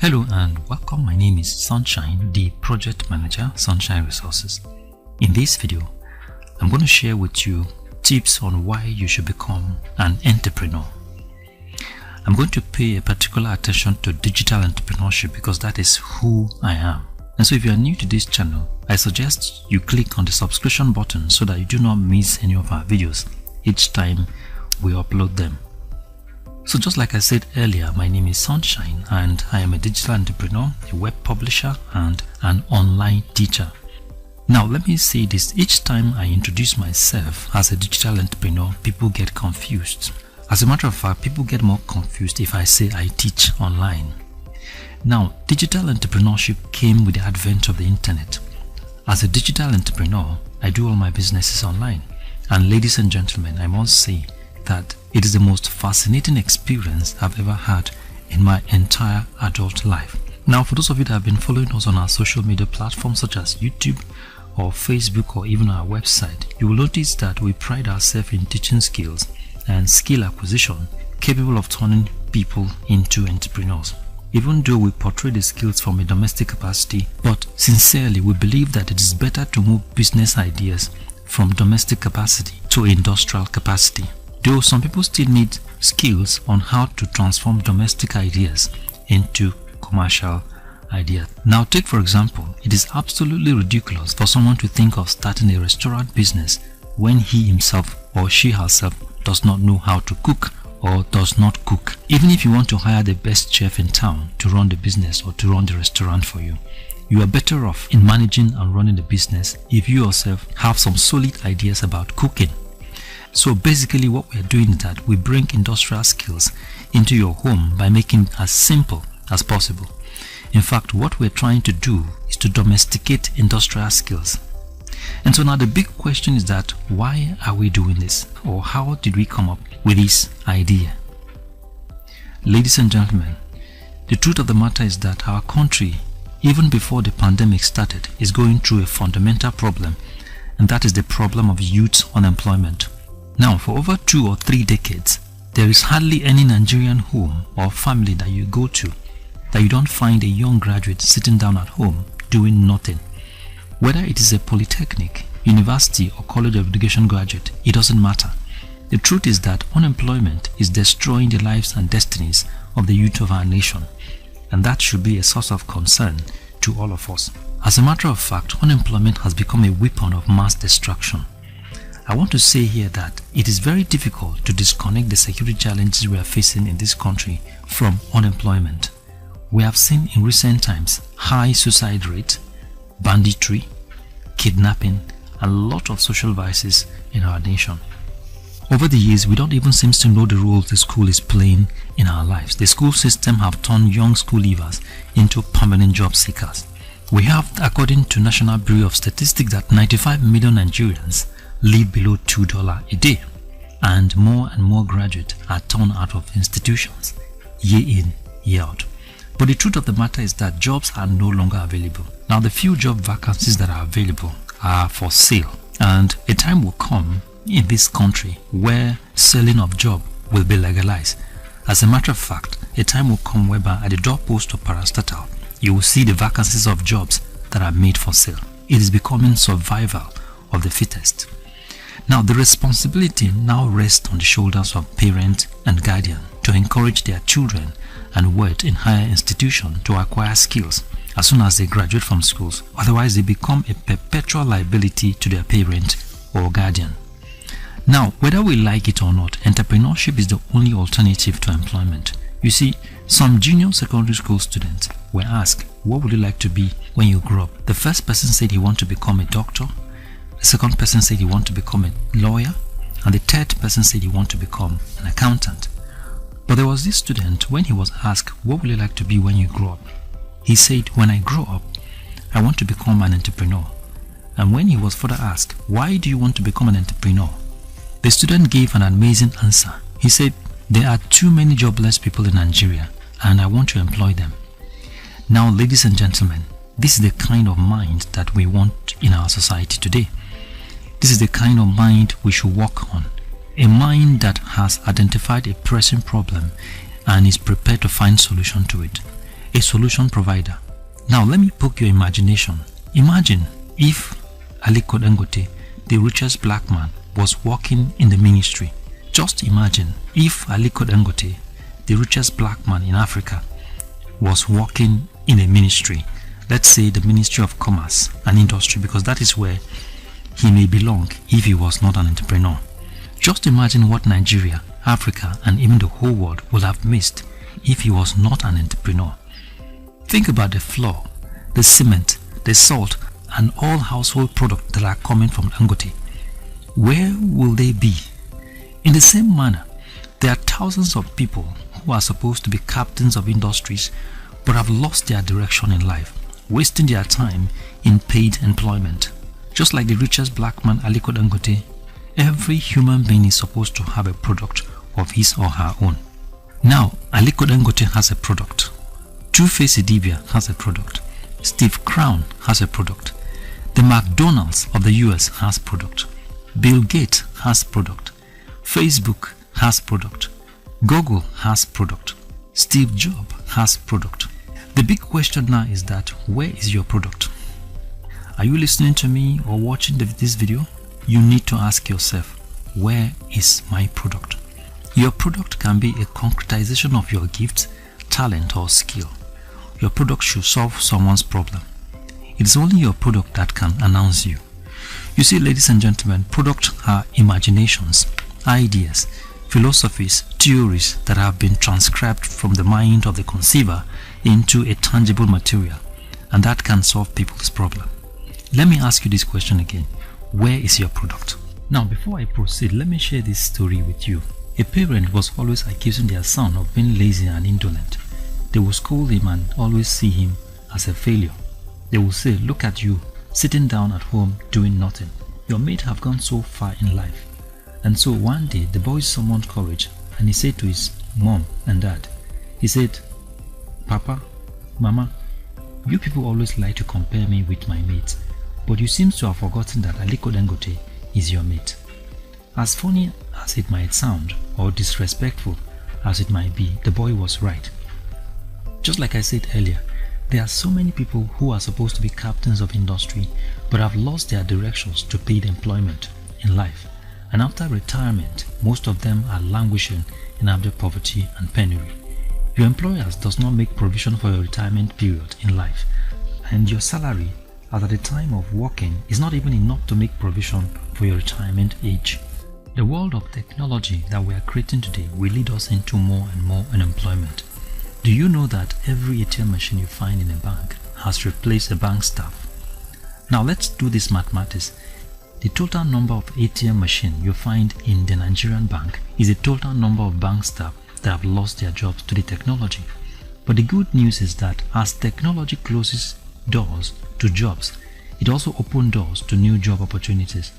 Hello and welcome. My name is Sunshine, the project manager, Sunshine Resources. In this video, I'm going to share with you tips on why you should become an entrepreneur. I'm going to pay a particular attention to digital entrepreneurship because that is who I am. And so if you are new to this channel, I suggest you click on the subscription button so that you do not miss any of our videos each time we upload them. So just like I said earlier, my name is Sunshine and I am a digital entrepreneur, a web publisher and an online teacher. Now let me say this, each time I introduce myself as a digital entrepreneur, people get confused. As a matter of fact, people get more confused if I say I teach online. Now, digital entrepreneurship came with the advent of the internet. As a digital entrepreneur, I do all my businesses online. And ladies and gentlemen, I must say that it is the most fascinating experience I've ever had in my entire adult life. Now, for those of you that have been following us on our social media platforms such as YouTube or Facebook or even our website, you will notice that we pride ourselves in teaching skills and skill acquisition capable of turning people into entrepreneurs. Even though we portray the skills from a domestic capacity, but sincerely we believe that it is better to move business ideas from domestic capacity to industrial capacity. Though some people still need skills on how to transform domestic ideas into commercial ideas. Now take for example, it is absolutely ridiculous for someone to think of starting a restaurant business when he himself or she herself does not know how to cook or does not cook. Even if you want to hire the best chef in town to run the business or to run the restaurant for you, you are better off in managing and running the business if you yourself have some solid ideas about cooking. So basically what we are doing is that we bring industrial skills into your home by making it as simple as possible. In fact, what we're trying to do is to domesticate industrial skills. And so now the big question is that why are we doing this, or how did we come up with this idea? Ladies and gentlemen, the truth of the matter is that our country, even before the pandemic started, is going through a fundamental problem, and that is the problem of youth unemployment. Now, for over 2 or 3 decades, there is hardly any Nigerian home or family that you go to that you don't find a young graduate sitting down at home doing nothing. Whether it is a polytechnic, university or college of education graduate, it doesn't matter. The truth is that unemployment is destroying the lives and destinies of the youth of our nation, and that should be a source of concern to all of us. As a matter of fact, unemployment has become a weapon of mass destruction. I want to say here that it is very difficult to disconnect the security challenges we are facing in this country from unemployment. We have seen in recent times high suicide rate, banditry, kidnapping, and a lot of social vices in our nation. Over the years, we don't even seem to know the role the school is playing in our lives. The school system have turned young school leavers into permanent job seekers. We have, according to National Bureau of Statistics, that 95 million Nigerians live below $2 a day, and more graduates are turned out of institutions year in, year out. But the truth of the matter is that jobs are no longer available. Now the few job vacancies that are available are for sale, and a time will come in this country where selling of job will be legalized. As a matter of fact, a time will come whereby at the doorpost of parastatal you will see the vacancies of jobs that are made for sale. It is becoming survival of the fittest. Now the responsibility now rests on the shoulders of parents and guardians to encourage their children and work in higher institutions to acquire skills as soon as they graduate from schools. Otherwise they become a perpetual liability to their parent or guardian. Now, whether we like it or not, entrepreneurship is the only alternative to employment. You see, some junior secondary school students were asked, what would you like to be when you grow up? The first person said he wanted to become a doctor. The second person said he wanted to become a lawyer, and the third person said he wanted to become an accountant. But there was this student, when he was asked, what will you like to be when you grow up? He said, when I grow up, I want to become an entrepreneur. And when he was further asked, why do you want to become an entrepreneur? The student gave an amazing answer. He said, there are too many jobless people in Nigeria, and I want to employ them. Now, ladies and gentlemen, this is the kind of mind that we want in our society today. This is the kind of mind we should work on. A mind that has identified a pressing problem and is prepared to find solution to it. a solution provider. Now let me poke your imagination. Imagine if Aliko Dangote, the richest black man, was working in the ministry. Just imagine if Aliko Dangote, the richest black man in Africa, was working in a ministry. Let's say the Ministry of Commerce and Industry, because that is where he may belong if he was not an entrepreneur. Just imagine what Nigeria, Africa, and even the whole world would have missed if he was not an entrepreneur. Think about the flour, the cement, the salt, and all household products that are coming from Dangote. Where will they be? In the same manner, there are thousands of people who are supposed to be captains of industries but have lost their direction in life, wasting their time in paid employment. Just like the richest black man Aliko Dangote, every human being is supposed to have a product of his or her own. Now, Aliko Dangote has a product. Two-Face Idibia has a product. Steve Crown has a product. The McDonald's of the US has product. Bill Gates has product. Facebook has product. Google has product. Steve Jobs has product. The big question now is that where is your product? Are you listening to me or watching this video? You need to ask yourself, where is my product? Your product can be a concretization of your gift, talent, or skill. Your product should solve someone's problem. It is only your product that can announce you. You see, ladies and gentlemen, products are imaginations, ideas, philosophies, theories that have been transcribed from the mind of the conceiver into a tangible material, and that can solve people's problem. Let me ask you this question again. Where is your product? Now, before I proceed, let me share this story with you. A parent was always accusing their son of being lazy and indolent. They would scold him and always see him as a failure. They would say, look at you, sitting down at home doing nothing. Your mate have gone so far in life. And so one day, the boy summoned courage and he said to his mom and dad, he said, Papa, Mama, you people always like to compare me with my mate, but you seem to have forgotten that Aliko Dangote is your mate. As funny as it might sound, or disrespectful as it might be, the boy was right. Just like I said earlier, there are so many people who are supposed to be captains of industry but have lost their directions to paid employment in life, and after retirement, most of them are languishing in abject poverty and penury. Your employers does not make provision for your retirement period in life, and your salary as at the time of working is not even enough to make provision for your retirement age. The world of technology that we are creating today will lead us into more and more unemployment. Do you know that every ATM machine you find in a bank has replaced a bank staff? Now let's do this mathematics. The total number of ATM machines you find in the Nigerian bank is the total number of bank staff that have lost their jobs to the technology. But the good news is that as technology closes doors to jobs, it also opens doors to new job opportunities.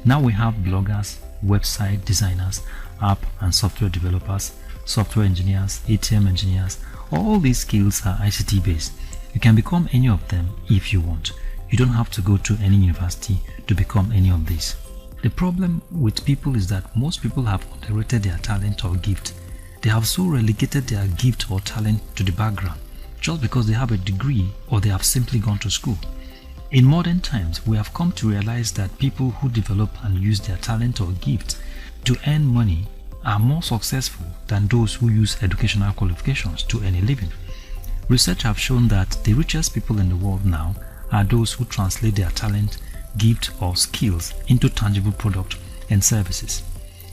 Now we have bloggers, website designers, app and software developers, software engineers, ATM engineers. All these skills are ICT based. You can become any of them if you want. You don't have to go to any university to become any of these. The problem with people is that most people have underrated their talent or gift. They have so relegated their gift or talent to the background just because they have a degree or they have simply gone to school. In modern times, we have come to realize that people who develop and use their talent or gift to earn money are more successful than those who use educational qualifications to earn a living. Research have shown that the richest people in the world now are those who translate their talent, gift or skills into tangible products and services.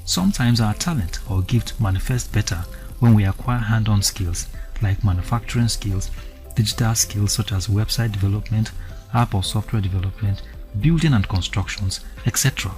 Sometimes our talent or gift manifests better when we acquire hand-on skills like manufacturing skills, digital skills such as website development, app or software development, building and constructions, etc.